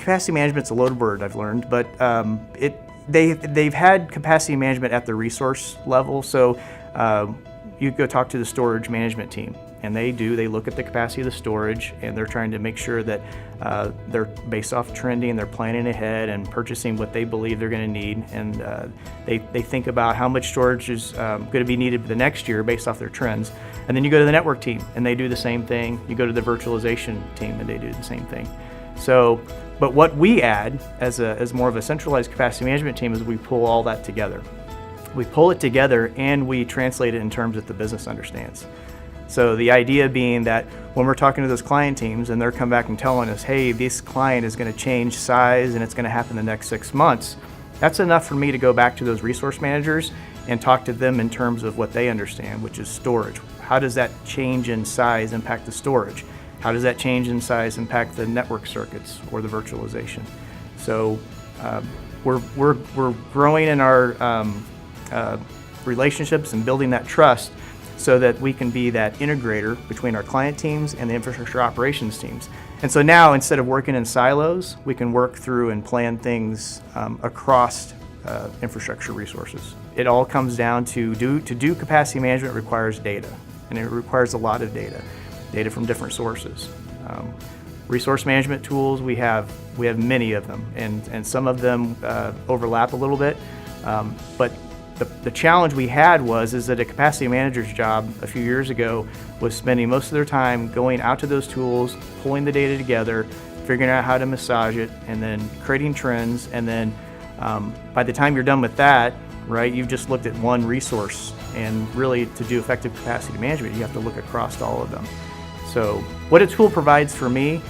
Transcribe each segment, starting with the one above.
capacity management's a loaded word, I've learned, but they've had capacity management at the resource level. So you go talk to the storage management team, and they look at the capacity of the storage, and they're trying to make sure that they're based off trending, they're planning ahead and purchasing what they believe they're going to need, and they think about how much storage is going to be needed for the next year based off their trends. And then you go to the network team, and they do the same thing. You go to the virtualization team, and they do the same thing. So, but what we add as more of a centralized capacity management team is we pull all that together. We pull it together and we translate it in terms that the business understands. So the idea being that when we're talking to those client teams and they're coming back and telling us, hey, this client is going to change size and it's going to happen the next 6 months, that's enough for me to go back to those resource managers and talk to them in terms of what they understand, which is storage. How does that change in size impact the storage? How does that change in size impact the network circuits or the virtualization? So we're growing in our relationships and building that trust so that we can be that integrator between our client teams and the infrastructure operations teams. And so now, instead of working in silos, we can work through and plan things across infrastructure resources. It all comes down to do capacity management requires data, and it requires a lot of data from different sources. Resource management tools, we have many of them, and some of them overlap a little bit, but the challenge we had is that a capacity manager's job a few years ago was spending most of their time going out to those tools, pulling the data together, figuring out how to massage it, and then creating trends, and then by the time you're done with that, right, you've just looked at one resource, and really to do effective capacity management, you have to look across all of them. So what a tool provides for me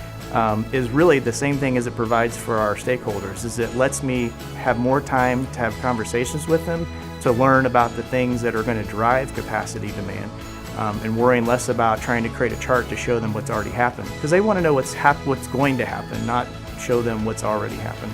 is really the same thing as it provides for our stakeholders, is it lets me have more time to have conversations with them, to learn about the things that are going to drive capacity demand, and worrying less about trying to create a chart to show them what's already happened, because they want to know what's going to happen, not show them what's already happened.